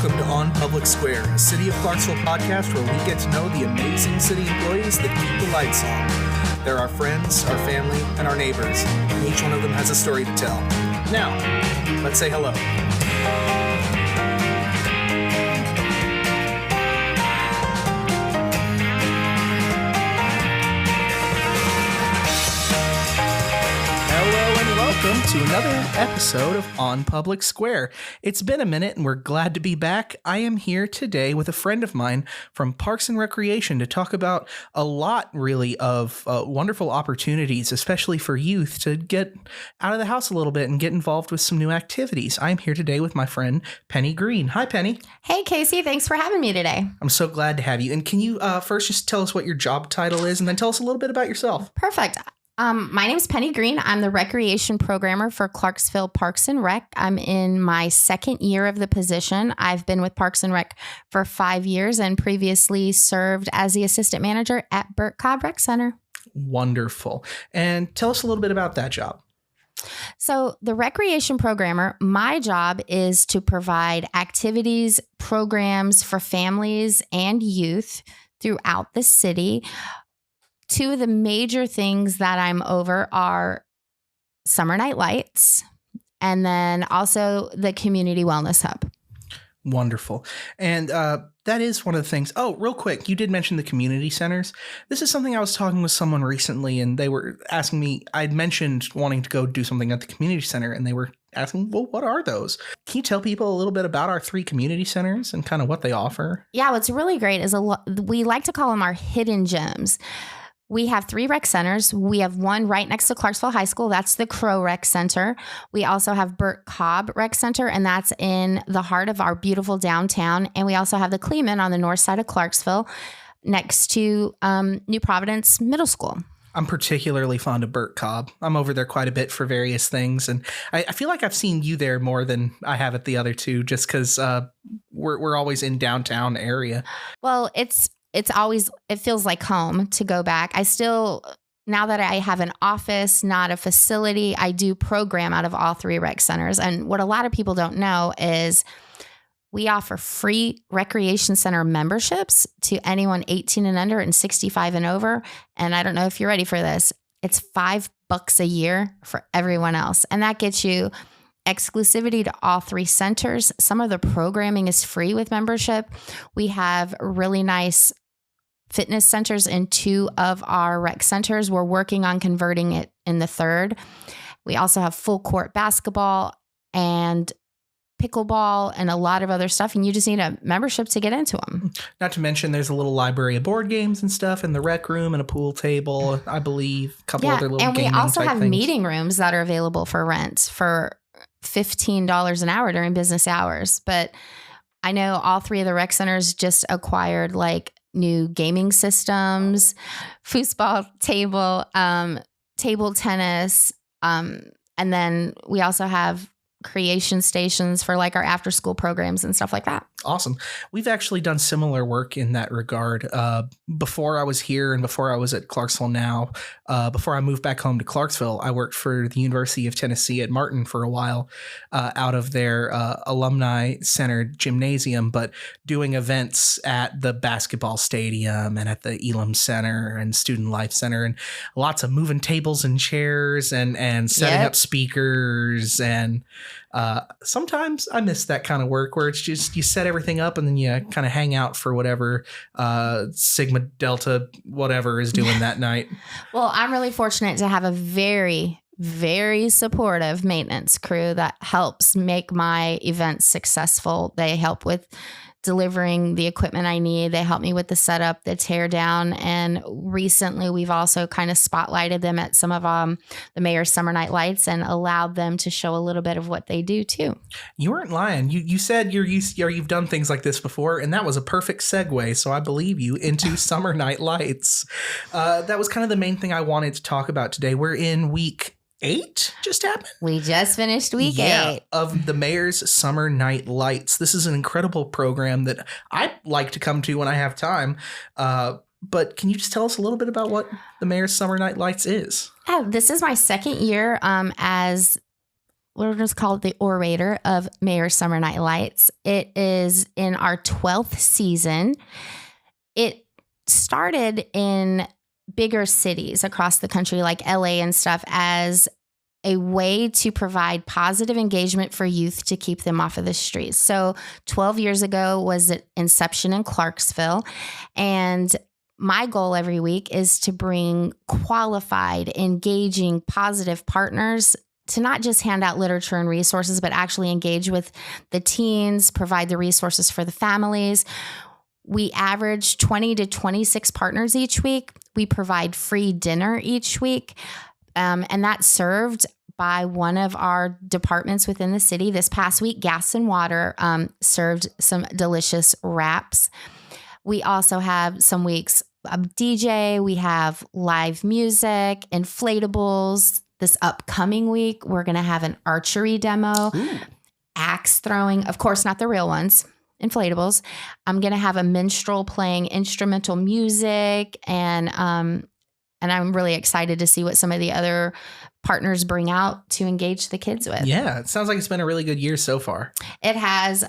Welcome to On Public Square, a City of Clarksville podcast where we get to know the amazing city employees that keep the lights on. They're our friends, our family, and our neighbors, and each one of them has a story to tell. Now, let's say hello. Welcome to another episode of On Public Square. It's been a minute and we're glad to be back. I am here today with a friend of mine from Parks and Recreation to talk about a lot really of wonderful opportunities, especially for youth, to get out of the house a little bit and get involved with some new activities. I'm here today with my friend Penny Greene. Hi, Penny. Hey, Casey. Thanks for having me today. I'm so glad to have you. And can you first just tell us what your job title is and then tell us a little bit about yourself? Perfect. My name is Penny Greene. I'm the Recreation Programmer for Clarksville Parks and Rec. I'm in my second year of the position. I've been with Parks and Rec for 5 years and previously served as the Assistant Manager at Burt Cobb Rec Center. Wonderful. And tell us a little bit about that job. So the Recreation Programmer, my job is to provide activities, programs for families and youth throughout the city. Two of the major things that I'm over are Summer Night Lights and then also the Community Wellness Hub. Wonderful. And that is one of the things. Oh, real quick, you did mention the community centers. This is something I was talking with someone recently, and they were asking me, I'd mentioned wanting to go do something at the community center, and they were asking, well, what are those? Can you tell people a little bit about our 3 community centers and kind of what they offer? Yeah, what's really great is we like to call them our hidden gems. We have 3 rec centers. We have one right next to Clarksville High School. That's the Crow Rec Center. We also have Burt Cobb Rec Center, and that's in the heart of our beautiful downtown. And we also have the Kleeman on the north side of Clarksville next to New Providence Middle School. I'm particularly fond of Burt Cobb. I'm over there quite a bit for various things, and I feel like I've seen you there more than I have at the other 2, just because we're always in downtown area. Well, it feels like home to go back. Now that I have an office, not a facility, I do program out of all 3 rec centers. And what a lot of people don't know is we offer free recreation center memberships to anyone 18 and under and 65 and over. And I don't know if you're ready for this. It's $5 a year for everyone else. And that gets you exclusivity to all 3 centers. Some of the programming is free with membership. We have really nice fitness centers in 2 of our rec centers. We're working on converting it in the 3rd. We also have full court basketball and pickleball and a lot of other stuff. And you just need a membership to get into them. Not to mention there's a little library of board games and stuff in the rec room and a pool table, I believe. A couple other little gaming type things. And we also have meeting rooms that are available for rent for $15 an hour during business hours. But I know all 3 of the rec centers just acquired new gaming systems, foosball table, table tennis. And then we also have creation stations for our after school programs and stuff like that. Awesome. We've actually done similar work in that regard. Before I was here and before I was at Clarksville now, before I moved back home to Clarksville, I worked for the University of Tennessee at Martin for a while out of their alumni center gymnasium, but doing events at the basketball stadium and at the Elam Center and Student Life Center, and lots of moving tables and chairs and setting up speakers. And sometimes I miss that kind of work where it's just you set everything up and then you kind of hang out for whatever Sigma Delta whatever is doing that night. Well, I'm really fortunate to have a very, very supportive maintenance crew that helps make my events successful. They help with delivering the equipment I need. They help me with the setup, the tear down. And recently we've also kind of spotlighted them at some of the mayor's summer night lights and allowed them to show a little bit of what they do too. You weren't lying. You said you've done things like this before, and that was a perfect segue. So I believe you into summer night lights. That was kind of the main thing I wanted to talk about today. We're in week 8 just happened. We just finished week 8 of the Mayor's Summer Night Lights. This is an incredible program that I like to come to when I have time. But can you just tell us a little bit about what the Mayor's Summer Night Lights is? Oh, this is my second year as we're just called the orator of Mayor Summer Night Lights. It is in our 12th season. It started in bigger cities across the country like LA and stuff as a way to provide positive engagement for youth to keep them off of the streets. So 12 years ago was the inception in Clarksville. And my goal every week is to bring qualified, engaging, positive partners to not just hand out literature and resources, but actually engage with the teens, provide the resources for the families. We average 20 to 26 partners each week. We provide free dinner each week. And that's served by one of our departments within the city. This past week, Gas and Water served some delicious wraps. We also have some weeks of DJ. We have live music, inflatables. This upcoming week, we're going to have an archery demo, axe throwing. Of course, not the real ones, inflatables. I'm going to have a minstrel playing instrumental music, and I'm really excited to see what some of the other partners bring out to engage the kids with. Yeah, it sounds like it's been a really good year so far. It has.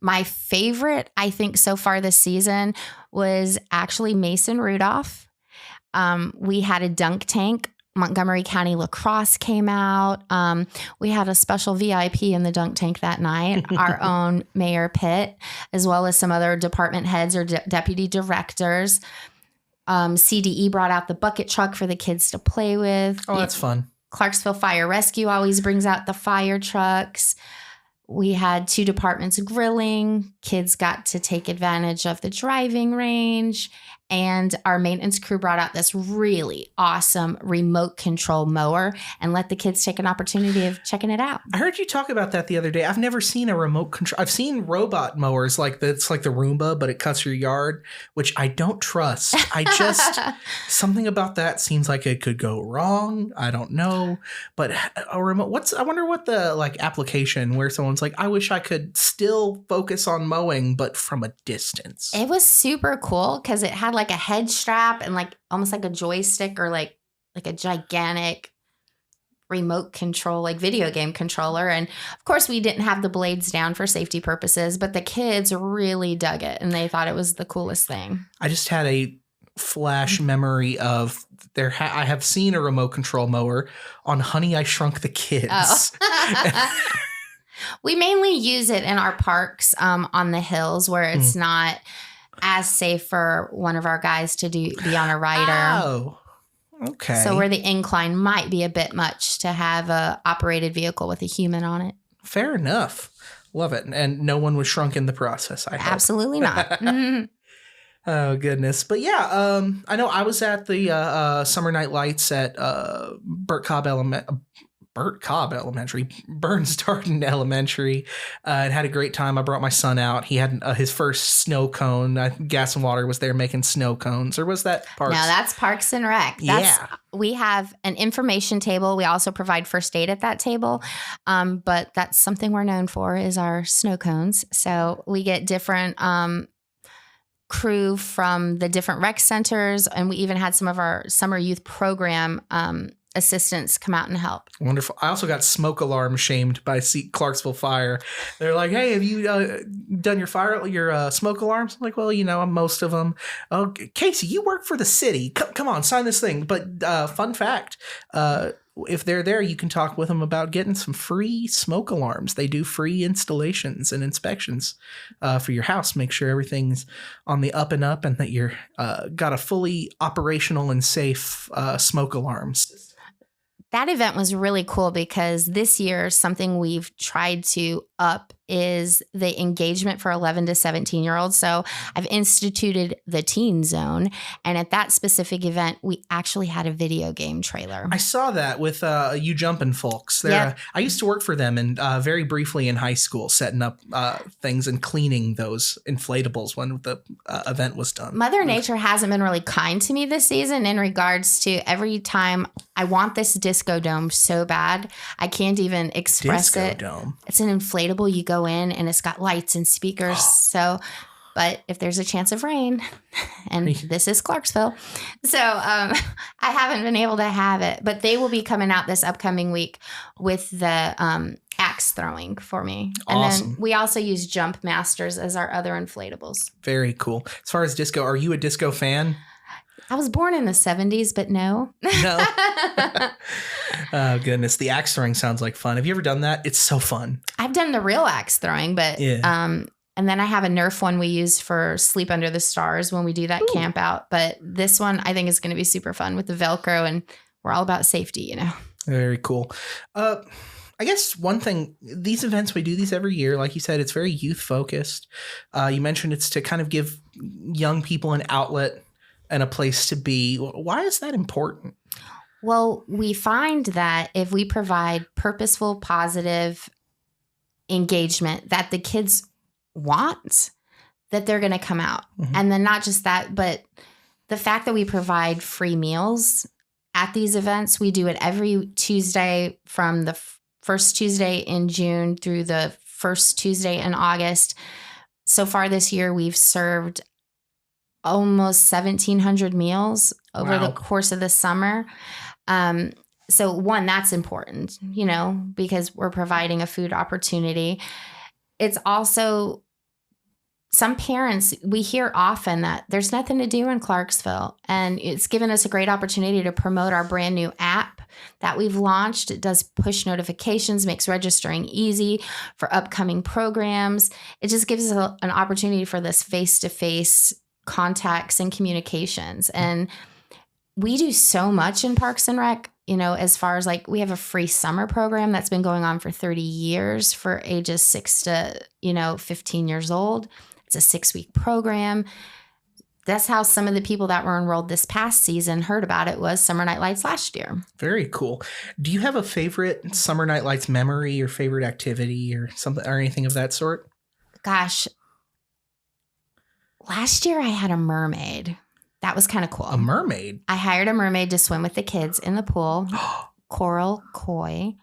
My favorite, I think, so far this season was actually Mason Rudolph. We had a dunk tank. Montgomery County Lacrosse came out. We had a special VIP in the dunk tank that night, our own Mayor Pitt, as well as some other department heads or deputy directors. CDE brought out the bucket truck for the kids to play with. Oh, that's fun. Clarksville Fire Rescue always brings out the fire trucks. We had 2 departments grilling. Kids got to take advantage of the driving range. And our maintenance crew brought out this really awesome remote control mower and let the kids take an opportunity of checking it out. I heard you talk about that the other day. I've never seen a remote control. I've seen robot mowers it's like the Roomba, but it cuts your yard, which I don't trust. I just, something about that seems like it could go wrong. I don't know. But a remote, I wonder what the application where someone's like, I wish I could still focus on mowing, but from a distance. It was super cool because it had like a head strap and almost like a joystick or like a gigantic remote control, like video game controller. And of course we didn't have the blades down for safety purposes, but the kids really dug it and they thought it was the coolest thing. I just had a flash memory of I have seen a remote control mower on Honey, I Shrunk the Kids. Oh. We mainly use it in our parks on the hills where it's not as safe for one of our guys to be on a rider. Oh, okay. So where the incline might be a bit much to have a operated vehicle with a human on it. Fair enough. Love it. And no one was shrunk in the process, I hope. Absolutely not. Mm-hmm. Oh, goodness. But yeah, I know I was at the Summer Night Lights at Burns Darden Elementary, and had a great time. I brought my son out. He had his first snow cone. Gas and Water was there making snow cones, or was that Parks? No, that's Parks and Rec. We have an information table. We also provide first aid at that table, but that's something we're known for is our snow cones. So we get different crew from the different rec centers, and we even had some of our summer youth program assistants come out and help. Wonderful. I also got smoke alarm shamed by Clarksville Fire. They're like, hey, have you done your smoke alarms? I'm like, well, most of them. Oh, Casey, you work for the city. Come on, sign this thing. But fun fact, if they're there, you can talk with them about getting some free smoke alarms. They do free installations and inspections for your house. Make sure everything's on the up and up and that you're got a fully operational and safe smoke alarms. That event was really cool because this year something we've tried to up is the engagement for 11 to 17-year-olds. So I've instituted the Teen Zone. And at that specific event, we actually had a video game trailer. I saw that with You Jumpin' folks. Yep. I used to work for them and very briefly in high school, setting up things and cleaning those inflatables when the event was done. Mother Nature hasn't been really kind to me this season in regards to every time I want this disco dome so bad. I can't even express disco it. Dome. It's an inflatable. You go in and it's got lights and speakers. But if there's a chance of rain, and this is Clarksville, so I haven't been able to have it, but they will be coming out this upcoming week with the axe throwing for me. And Awesome. then we also use Jump Masters as our other inflatables. Very cool. As far as disco, are you a disco fan? I was born in the 70s, but no. No. Oh, goodness. The axe throwing sounds like fun. Have you ever done that? It's so fun. I've done the real axe throwing, but and then I have a Nerf one we use for Sleep Under the Stars when we do that camp out. But this one I think is going to be super fun with the Velcro, and we're all about safety, you know. Very cool. I guess one thing, these events, we do these every year. Like you said, it's very youth focused. You mentioned it's to kind of give young people an outlet and a place to be. Why is that important? Well, we find that if we provide purposeful, positive engagement that the kids want, that they're going to come out. Mm-hmm. And then not just that, but the fact that we provide free meals at these events, we do it every Tuesday from the first Tuesday in June through the first Tuesday in August. So far this year, we've served almost 1,700 meals over the course of the summer. So one, that's important, you know, because we're providing a food opportunity. It's also some parents, we hear often that there's nothing to do in Clarksville, and it's given us a great opportunity to promote our brand new app that we've launched. It does push notifications, makes registering easy for upcoming programs. It just gives us an opportunity for this face-to-face contacts and communications. And we do so much in Parks and Rec, you know, as far as like we have a free summer program that's been going on for 30 years for ages 6 to, 15 years old. It's a 6-week program. That's how some of the people that were enrolled this past season heard about it, was Summer Night Lights last year. Very cool. Do you have a favorite Summer Night Lights memory or favorite activity or something or anything of that sort? Gosh, last year I had a mermaid. That was kind of cool. A mermaid? I hired a mermaid to swim with the kids in the pool. Coral koi.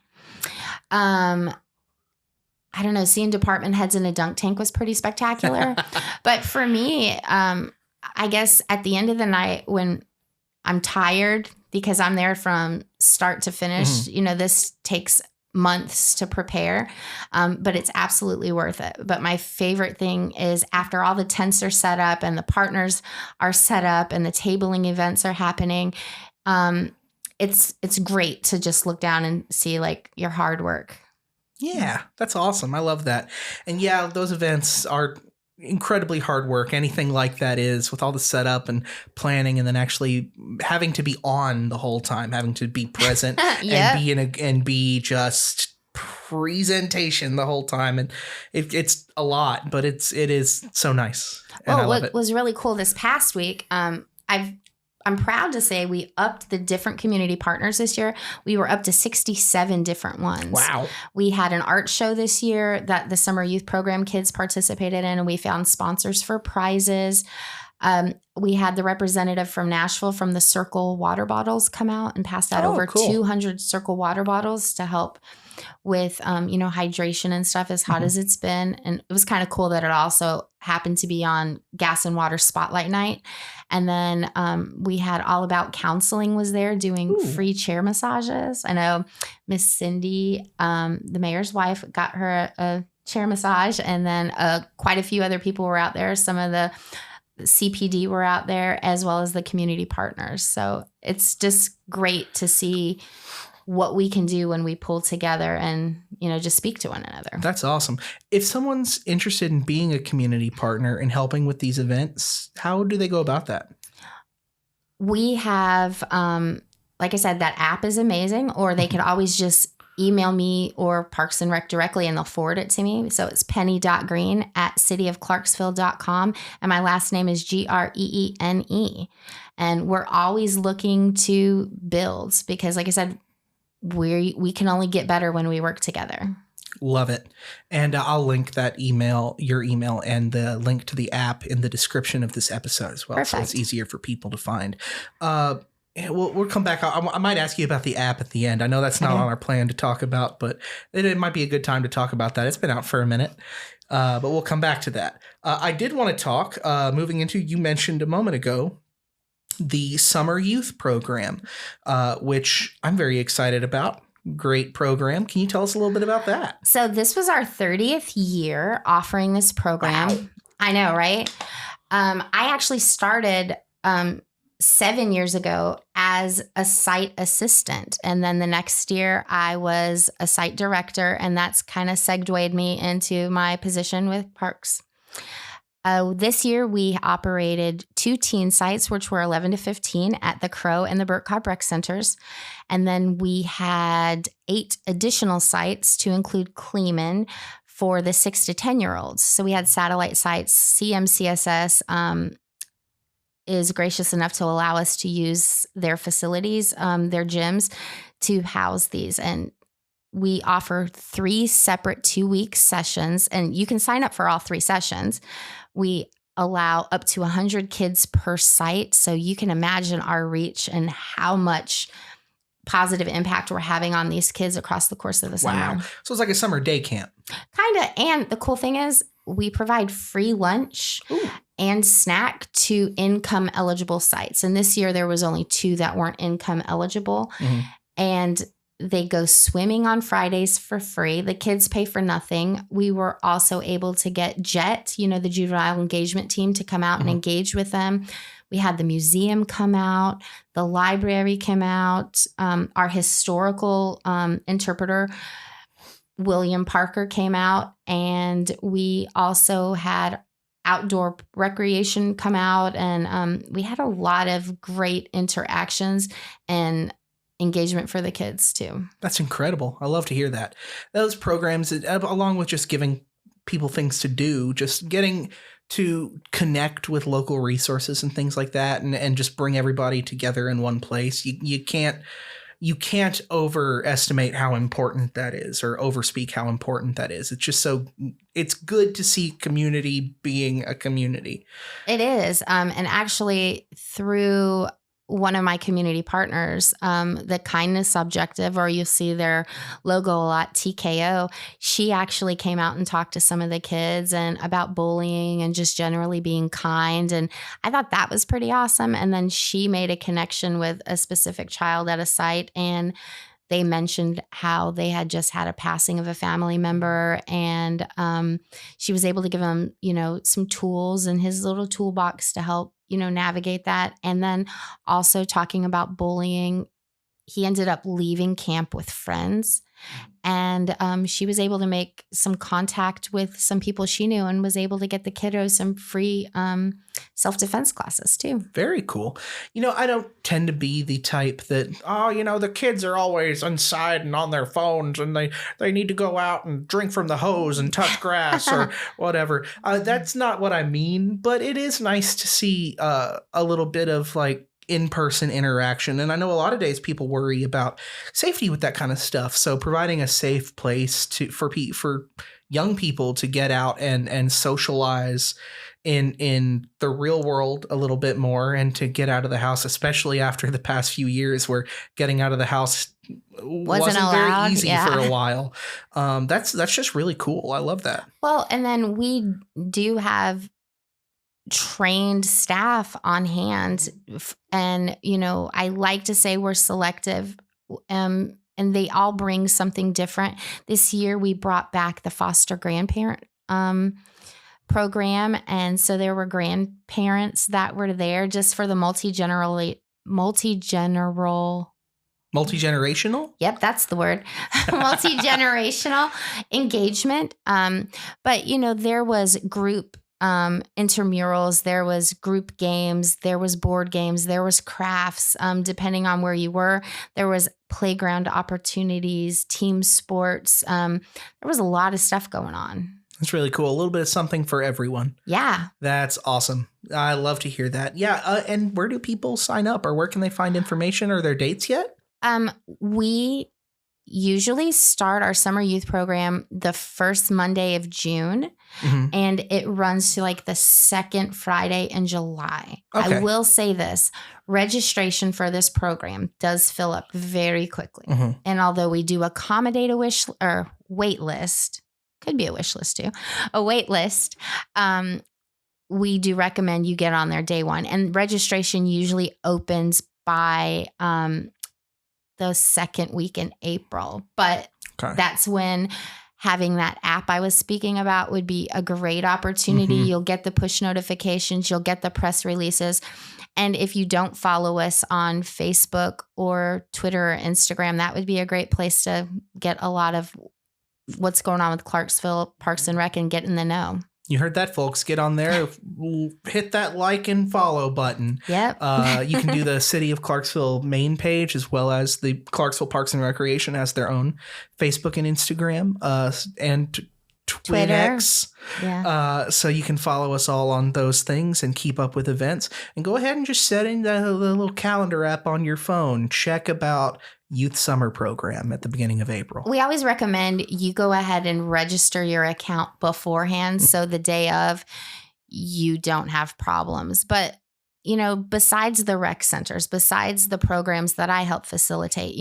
I don't know, seeing department heads in a dunk tank was pretty spectacular. But for me, I guess at the end of the night when I'm tired, because I'm there from start to finish, this takes months to prepare, but it's absolutely worth it. But my favorite thing is after all the tents are set up and the partners are set up and the tabling events are happening, it's great to just look down and see like your hard work. Yeah, that's awesome. I love that. And yeah, those events are incredibly hard work. Anything like that is, with all the setup and planning, and then actually having to be on the whole time, having to be present and be just presentation the whole time. And it's a lot, but it is so nice. And I love it. Was really cool this past week, I'm proud to say we upped the different community partners this year. We were up to 67 different ones. Wow. We had an art show this year that the summer youth program kids participated in, and we found sponsors for prizes. We had the representative from Nashville from the Circle water bottles come out and pass out over 200 Circle water bottles to help with, hydration and stuff as hot as it's been. And it was kind of cool that it also happened to be on Gas and Water Spotlight Night. And then we had All About Counseling was there doing free chair massages. I know Miss Cindy, the mayor's wife, got her a chair massage. And then quite a few other people were out there. Some of the CPD were out there, as well as the community partners. So it's just great to see what we can do when we pull together and, just speak to one another. That's awesome. If someone's interested in being a community partner and helping with these events, how do they go about that? We have, like I said, that app is amazing, or they could always just email me or Parks and Rec directly and they'll forward it to me. So it's penny.greene@cityofclarksville.com. And my last name is Greene. And we're always looking to build because, like I said, we can only get better when we work together. Love it. And I'll link that email, your email, and the link to the app in the description of this episode as well. Perfect. So it's easier for people to find. We'll come back. I might ask you about the app at the end. I know that's not on our plan to talk about, but it might be a good time to talk about that. It's been out for a minute, but we'll come back to that. I did want to talk, moving into, you mentioned a moment ago, the Summer Youth Program, which I'm very excited about. Great program. Can you tell us a little bit about that? So this was our 30th year offering this program. Wow. I know, right? I actually started 7 years ago as a site assistant. And then the next year I was a site director, and that's kind of segued me into my position with Parks. This year we operated 2 teen sites, which were 11 to 15 at the Crow and the Burt Cobb Rec Centers. And then we had 8 additional sites to include Kleeman for the 6 to 10-year-olds. So we had satellite sites. CMCSS is gracious enough to allow us to use their facilities, their gyms, to house these. And we offer 3 separate 2-week sessions, and you can sign up for all 3 sessions. We allow up to 100 kids per site. So you can imagine our reach and how much positive impact we're having on these kids across the course of the summer. Wow. So it's like a summer day camp. Kind of. And the cool thing is we provide free lunch and snack to income eligible sites. And this year there was only 2 that weren't income eligible. Mm-hmm. And they go swimming on Fridays for free. The kids pay for nothing. We were also able to get JET, the juvenile engagement team, to come out and engage with them. We had the museum come out. The library came out. Our historical interpreter, William Parker, came out. And we also had outdoor recreation come out. And we had a lot of great interactions and engagement for the kids too. That's incredible. I love to hear that. Those programs, along with just giving people things to do, just getting to connect with local resources and things like that, and just bring everybody together in one place. You can't overestimate how important that is, or overspeak how important that is. It's just it's good to see community being a community. It is. And actually through one of my community partners, the Kindness Objective, or you see their logo a lot, TKO, she actually came out and talked to some of the kids and about bullying and just generally being kind. And I thought that was pretty awesome. And then she made a connection with a specific child at a site, and they mentioned how they had just had a passing of a family member, and she was able to give him, some tools in his little toolbox to help navigate that. And then also talking about bullying, he ended up leaving camp with friends, and she was able to make some contact with some people she knew and was able to get the kiddos some free self-defense classes too. Very cool. I don't tend to be the type that, the kids are always inside and on their phones, and they need to go out and drink from the hose and touch grass or whatever. That's not what I mean, but it is nice to see a little bit of in-person interaction. And I know a lot of days people worry about safety with that kind of stuff. So providing a safe place for young people to get out and socialize in the real world a little bit more, and to get out of the house, especially after the past few years where getting out of the house wasn't very easy for a while. That's just really cool. I love that. Well, and then we do have trained staff on hand, and I like to say we're selective, and they all bring something different. This year we brought back the foster grandparent program, and so there were grandparents that were there just for the multi-generational. Yep, that's the word. Multi-generational engagement. But there was group intramurals, there was group games, there was board games, there was crafts, depending on where you were. There was playground opportunities, team sports. There was a lot of stuff going on. That's really cool. A little bit of something for everyone. Yeah. That's awesome. I love to hear that. Yeah. And where do people sign up, or where can they find information? Are there dates yet? We usually start our summer youth program the first Monday of June, and it runs to the second Friday in July. Okay. I will say this, registration for this program does fill up very quickly. And although we do accommodate a wait list, could be a wish list too, a wait list, we do recommend you get on there day one. And registration usually opens by the second week in April. But that's when having that app I was speaking about would be a great opportunity. You'll get the push notifications, you'll get the press releases. And if you don't follow us on Facebook or Twitter or Instagram, that would be a great place to get a lot of what's going on with Clarksville Parks and Rec and get in the know. You heard that, folks. Get on there, hit that like and follow button. Yep. You can do the City of Clarksville main page, as well as the Clarksville Parks and Recreation has their own Facebook and Instagram and Twitter. Yeah. So you can follow us all on those things and keep up with events. And go ahead and just set in the little calendar app on your phone. Check about Youth Summer Program at the beginning of April. We always recommend you go ahead and register your account beforehand so the day of you don't have problems. But, besides the rec centers, besides the programs that I help facilitate,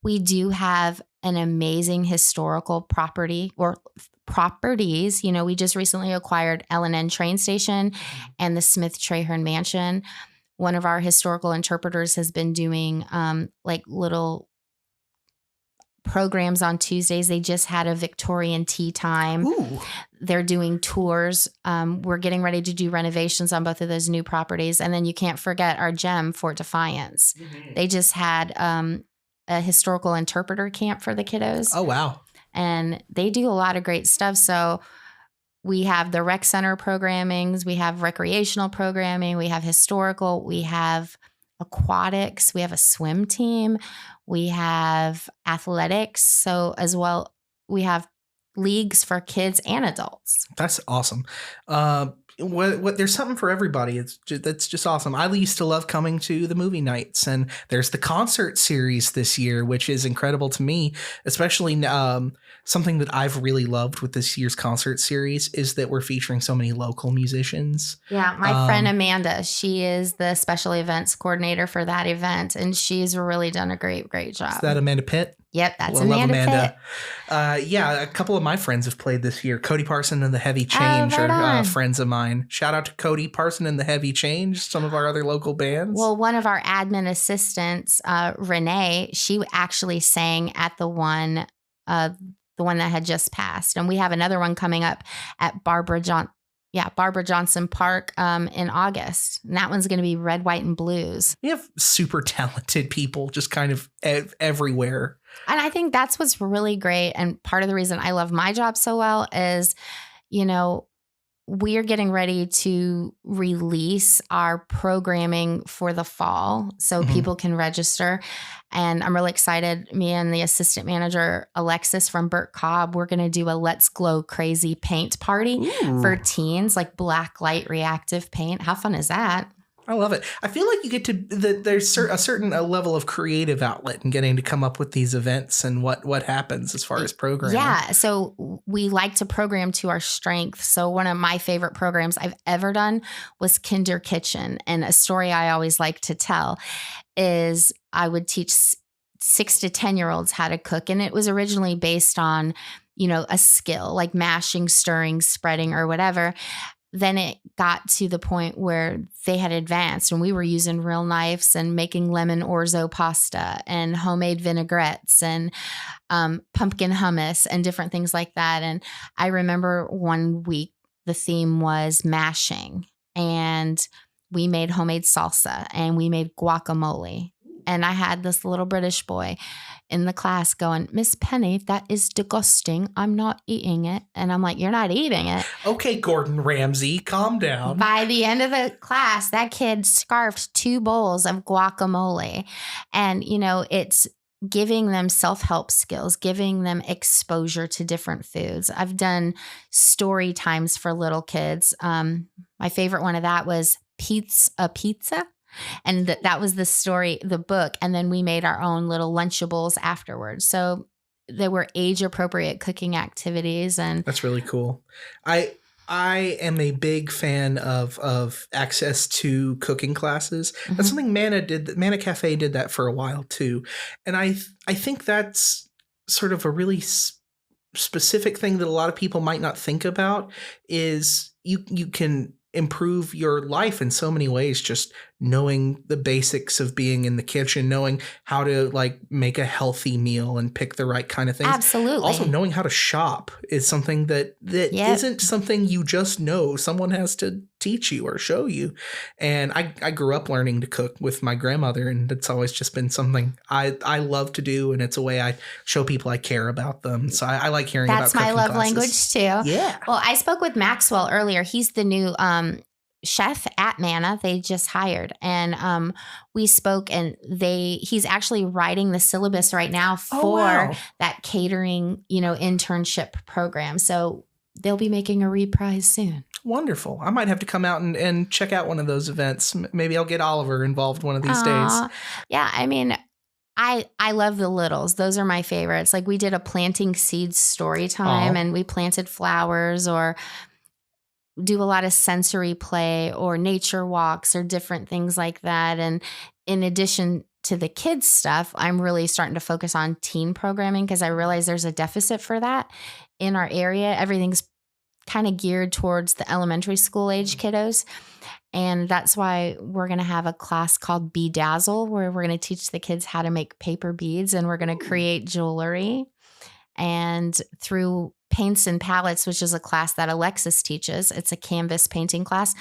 we do have an amazing historical property or properties. We just recently acquired L&N train station and the Smith Traherne Mansion. One of our historical interpreters has been doing little programs on Tuesdays. They just had a Victorian tea time. Ooh. They're doing tours. We're getting ready to do renovations on both of those new properties. And then you can't forget our gem, Fort Defiance. They just had a historical interpreter camp for the kiddos. Oh, wow. And they do a lot of great stuff. So we have the rec center programmings, we have recreational programming, we have historical, we have aquatics, we have a swim team, we have athletics. So as well, we have leagues for kids and adults. That's awesome. There's something for everybody. That's just awesome. I used to love coming to the movie nights, and there's the concert series this year, which is incredible to me, especially something that I've really loved with this year's concert series is that we're featuring so many local musicians. Yeah. My friend Amanda, she is the special events coordinator for that event, and she's really done a great job. Is that Amanda Pitt? Yep, that's Love Amanda Pitt. Yeah, a couple of my friends have played this year. Cody Parson and the Heavy Change are friends of mine. Shout out to Cody Parson and the Heavy Change, some of our other local bands. Well, one of our admin assistants, Renee, she actually sang at the one that had just passed. And we have another one coming up at Barbara Johnson Park in August. And that one's going to be Red, White, and Blues. We have super talented people just kind of everywhere. And I think that's what's really great. And part of the reason I love my job so well is, we are getting ready to release our programming for the fall so people can register. And I'm really excited. Me and the assistant manager, Alexis from Burt Cobb, we're going to do a Let's Glow Crazy paint party for teens, like black light reactive paint. How fun is that? I love it. I feel like you get to there's a certain level of creative outlet in getting to come up with these events and what happens as far as programming. Yeah. So we like to program to our strength. So one of my favorite programs I've ever done was Kinder Kitchen. And a story I always like to tell is I would teach 6 to 10-year-olds how to cook. And it was originally based on, a skill like mashing, stirring, spreading, or whatever. Then it got to the point where they had advanced and we were using real knives and making lemon orzo pasta and homemade vinaigrettes and pumpkin hummus and different things like that. And I remember one week the theme was mashing, and we made homemade salsa and we made guacamole. And I had this little British boy in the class going, Miss Penny, that is disgusting. I'm not eating it. And I'm like, you're not eating it. Okay, Gordon Ramsay, calm down. By the end of the class, that kid scarfed 2 bowls of guacamole. And, it's giving them self-help skills, giving them exposure to different foods. I've done story times for little kids. My favorite one of that was Pizza. And that was the story, the book. And then we made our own little Lunchables afterwards. So there were age-appropriate cooking activities. And that's really cool. I am a big fan of access to cooking classes. That's something Mana did. Mana Cafe did that for a while too. And I think that's sort of a really specific thing that a lot of people might not think about is you can improve your life in so many ways. Just knowing the basics of being in the kitchen, knowing how to like make a healthy meal and pick the right kind of things. Absolutely. Also knowing how to shop is something that isn't something you just know. Someone has to teach you or show you. And I grew up learning to cook with my grandmother, and it's always just been something I love to do, and it's a way I show people I care about them. So I like hearing about cooking That's my love classes. language too. Yeah. Well, I spoke with Maxwell earlier. He's the new chef at Manna. They just hired, and we spoke, and he's actually writing the syllabus right now for that catering, internship program. So they'll be making a reprise soon. Wonderful. I might have to come out and check out one of those events. Maybe I'll get Oliver involved one of these days. Yeah, I mean, I love the littles. Those are my favorites. Like we did a planting seeds story time, and we planted flowers, or do a lot of sensory play or nature walks or different things like that. And in addition to the kids stuff, I'm really starting to focus on teen programming because I realize there's a deficit for that in our area. Everything's kind of geared towards the elementary school age kiddos. And that's why we're going to have a class called Bedazzle, where we're going to teach the kids how to make paper beads, and we're going to create jewelry. And through paints and palettes, which is a class that Alexis teaches, it's a canvas painting class.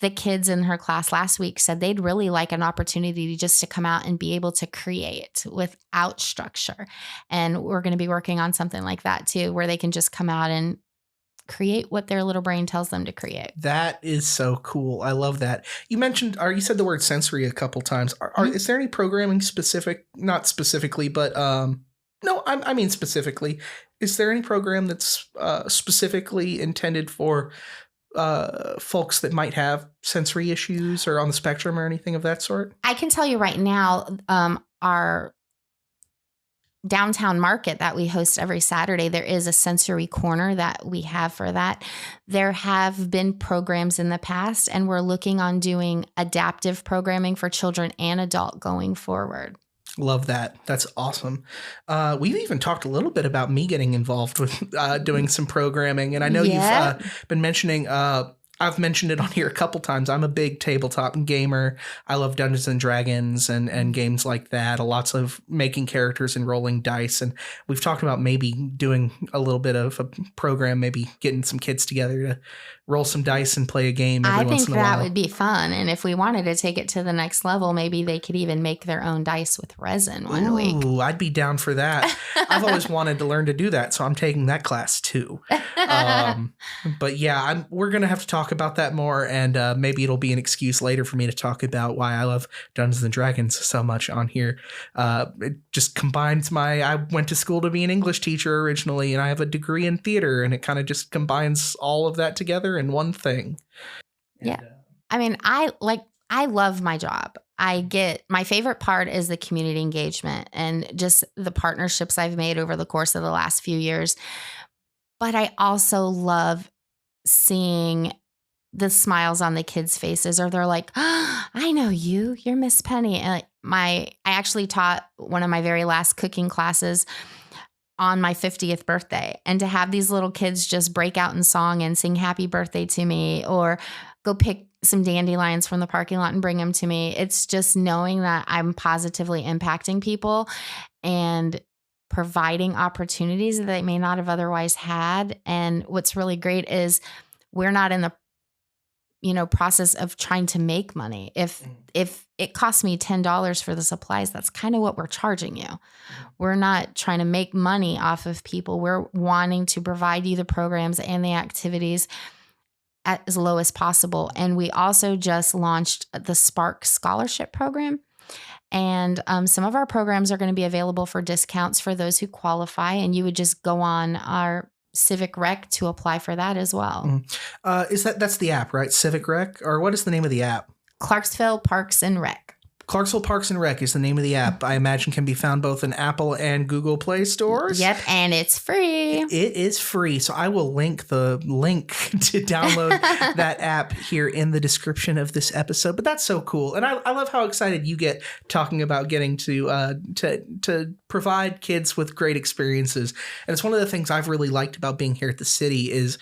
The kids in her class last week said they'd really like an opportunity just to come out and be able to create without structure. And we're going to be working on something like that too, where they can just come out and create what their little brain tells them to create. That is so cool. I love that. You mentioned, or you said the word sensory a couple times. Is there any programming specific, not specifically, but no, I mean specifically, is there any program that's specifically intended for folks that might have sensory issues or on the spectrum or anything of that sort? I can tell you right now, our downtown market that we host every Saturday, there is a sensory corner that we have for that. There have been programs in the past, and we're looking on doing adaptive programming for children and adult going forward. Love that. That's awesome. We've even talked a little bit about me getting involved with doing some programming. And I know you've been mentioning, I've mentioned it on here a couple times. I'm a big tabletop gamer. I love Dungeons and Dragons and games like that. Lots of making characters and rolling dice. And we've talked about maybe doing a little bit of a program, maybe getting some kids together to roll some dice and play a game every once in a while. I think that would be fun. And if we wanted to take it to the next level, maybe they could even make their own dice with resin one week. Ooh, I'd be down for that. I've always wanted to learn to do that, so I'm taking that class too. But yeah, we're going to have to talk about that more, and maybe it'll be an excuse later for me to talk about why I love Dungeons and Dragons so much on here. It just combines I went to school to be an English teacher originally, and I have a degree in theater, and it kind of just combines all of that together in one thing. Yeah. I mean, I love my job. My favorite part is the community engagement and just the partnerships I've made over the course of the last few years. But I also love seeing the smiles on the kids' faces, or they're like, oh, I know you're Miss Penny. And I actually taught one of my very last cooking classes on my 50th birthday, and to have these little kids just break out in song and sing happy birthday to me, or go pick some dandelions from the parking lot and bring them to me. It's just knowing that I'm positively impacting people and providing opportunities that they may not have otherwise had. And what's really great is we're not in the process of trying to make money. If it costs me $10 for the supplies, that's kind of what we're charging you. We're not trying to make money off of people. We're wanting to provide you the programs and the activities at as low as possible. And we also just launched the Spark Scholarship Program. And some of our programs are going to be available for discounts for those who qualify. And you would just go on our Civic Rec to apply for that as well. That's the app, right? Civic Rec? Or what is the name of the app? Clarksville Parks and Rec. Clarksville Parks and Rec is the name of the app. I imagine can be found both in Apple and Google Play stores. Yep, and it's free. It is free. So I will link the link to download that app here in the description of this episode. But that's so cool. And I love how excited you get talking about getting to provide kids with great experiences. And it's one of the things I've really liked about being here at the city is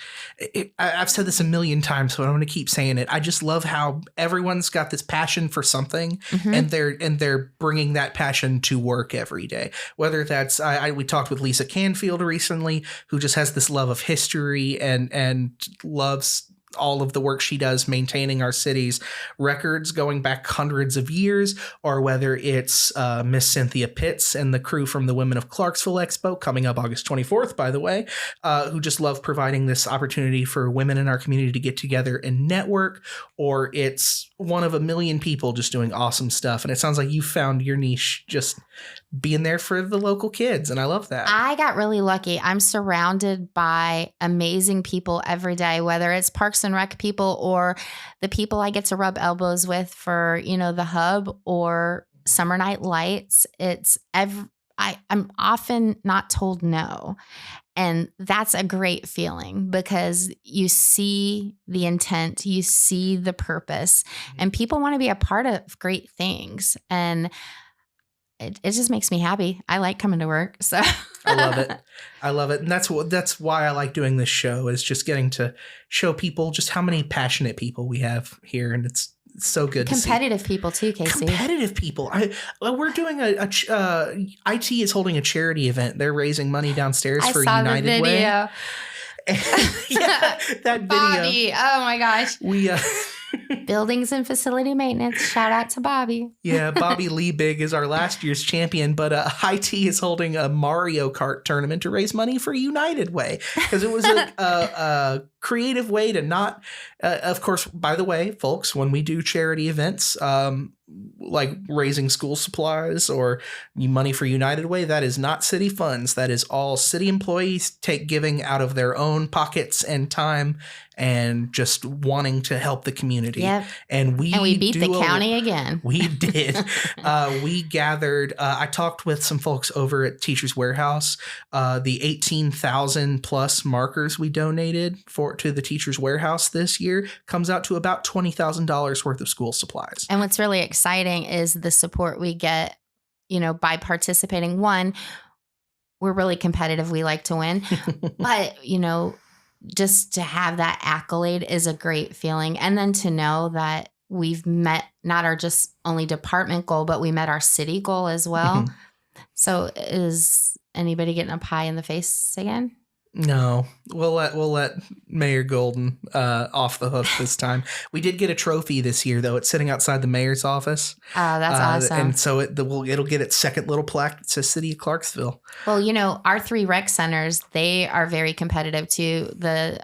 I've said this a million times, so I'm going to keep saying it. I just love how everyone's got this passion for something, and they're bringing that passion to work every day. Whether that's we talked with Lisa Canfield recently, who just has this love of history and loves all of the work she does maintaining our city's records going back hundreds of years, or whether it's Miss Cynthia Pitts and the crew from the Women of Clarksville Expo coming up August 24th, by the way, who just love providing this opportunity for women in our community to get together and network, or it's one of a million people just doing awesome stuff. And it sounds like you found your niche just being there for the local kids. And I love that. I got really lucky. I'm surrounded by amazing people every day, whether it's Parks and Rec people or the people I get to rub elbows with for, the hub or Summer Night Lights. I'm often not told no. And that's a great feeling because you see the intent, you see the purpose, and people want to be a part of great things. And it just makes me happy. I like coming to work. So I love it. And that's why I like doing this show, is just getting to show people just how many passionate people we have here. And it's so good. Competitive people too, Casey. Competitive people. We're doing IT is holding a charity event. They're raising money downstairs for United Way. Yeah, that video. Bobby. Oh my gosh. We Buildings and facility maintenance. Shout out to Bobby. Yeah, Bobby Liebig is our last year's champion, but IT is holding a Mario Kart tournament to raise money for United Way, because it was a creative way to not, of course, by the way, folks, when we do charity events, like raising school supplies or money for United Way, that is not city funds. That is all city employees giving out of their own pockets and time and just wanting to help the community. Yep. And we beat the county again. We did. We gathered, I talked with some folks over at Teachers Warehouse. The 18,000 plus markers we donated to the Teachers Warehouse this year comes out to about $20,000 worth of school supplies. And what's really exciting is the support we get, by participating. One, we're really competitive. We like to win. But, just to have that accolade is a great feeling. And then to know that we've met not our just only department goal, but we met our city goal as well. So is anybody getting a pie in the face again? No, we'll let Mayor Golden off the hook this time. We did get a trophy this year, though. It's sitting outside the mayor's office. Oh, that's awesome. And so it'll get its second little plaque that says City of Clarksville. Well, our 3 rec centers, they are very competitive too. The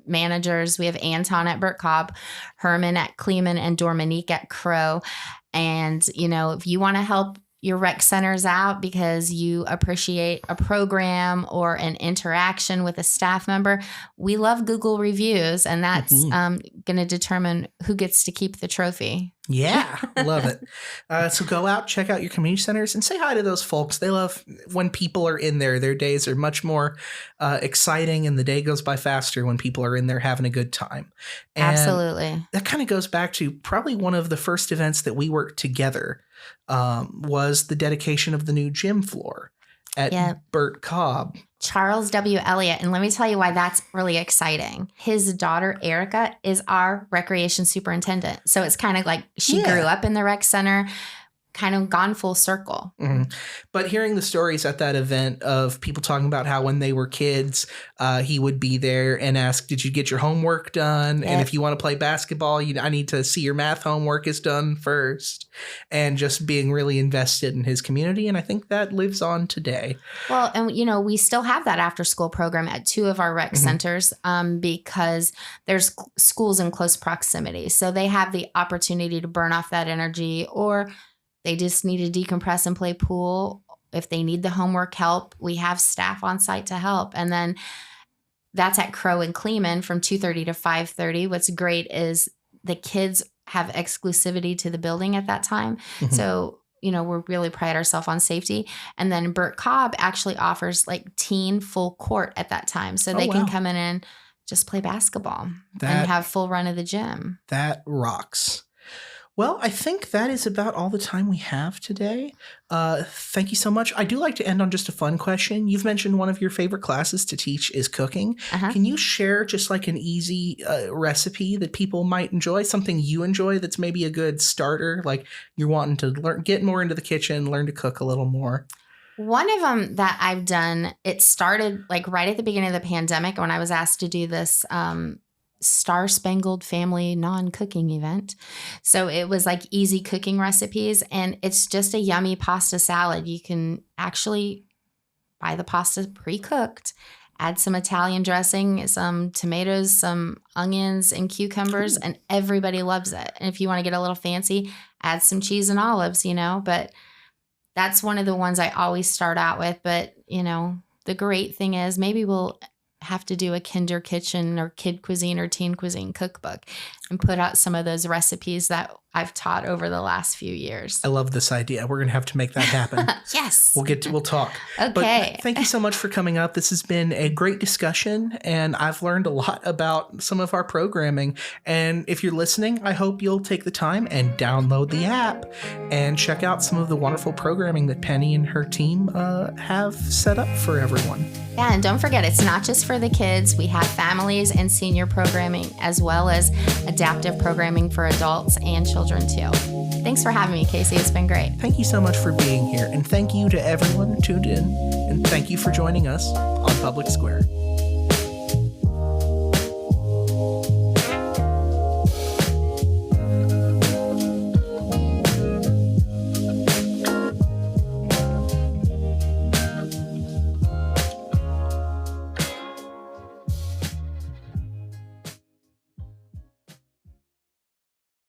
managers, we have Anton at Burt Cobb, Herman at Kleeman, and Dominique at Crow. And, if you want to help your rec centers out because you appreciate a program or an interaction with a staff member, we love Google reviews, and that's going to determine who gets to keep the trophy. Yeah, love it. So go out, check out your community centers, and say hi to those folks. They love when people are in there. Their days are much more exciting, and the day goes by faster when people are in there having a good time. And absolutely. That kind of goes back to probably one of the first events that we worked together was the dedication of the new gym floor at Burt Cobb. Charles W. Elliott. And let me tell you why that's really exciting. His daughter, Erica, is our recreation superintendent. So it's kind of like she grew up in the rec center, kind of gone full circle. Mm-hmm. But hearing the stories at that event of people talking about how when they were kids, he would be there and ask, did you get your homework done? Yep. And if you want to play basketball, I need to see your math homework is done first. And just being really invested in his community. And I think that lives on today. Well, and we still have that after school program at 2 of our rec centers because there's schools in close proximity. So they have the opportunity to burn off that energy, or they just need to decompress and play pool. If they need the homework help, we have staff on site to help. And then that's at Crow and Kleeman from 2:30 to 5:30. What's great is the kids have exclusivity to the building at that time. Mhm. So, we really pride ourselves on safety. And then Burt Cobb actually offers like teen full court at that time. So they can come in and just play basketball and have full run of the gym. That rocks. Well, I think that is about all the time we have today. Thank you so much. I do like to end on just a fun question. You've mentioned one of your favorite classes to teach is cooking. Can you share just like an easy recipe that people might enjoy, something you enjoy that's maybe a good starter, like you're wanting to get more into the kitchen, learn to cook a little more? One of them that I've done, it started like right at the beginning of the pandemic when I was asked to do this Star Spangled Family non-cooking event. So it was like easy cooking recipes, and it's just a yummy pasta salad. You can actually buy the pasta pre-cooked, add some Italian dressing, some tomatoes, some onions and cucumbers, and everybody loves it. And if you want to get a little fancy, add some cheese and olives, but that's one of the ones I always start out with. But, the great thing is maybe we'll have to do a kinder kitchen or kid cuisine or teen cuisine cookbook and put out some of those recipes that I've taught over the last few years. I love this idea. We're going to have to make that happen. Yes. We'll talk. Okay. But thank you so much for coming up. This has been a great discussion, and I've learned a lot about some of our programming. And if you're listening, I hope you'll take the time and download the app and check out some of the wonderful programming that Penny and her team have set up for everyone. Yeah, and don't forget, it's not just for the kids. We have families and senior programming, as well as adaptive programming for adults and children too. Thanks for having me, Casey. It's been great. Thank you so much for being here, and thank you to everyone who tuned in, and thank you for joining us on Public Square.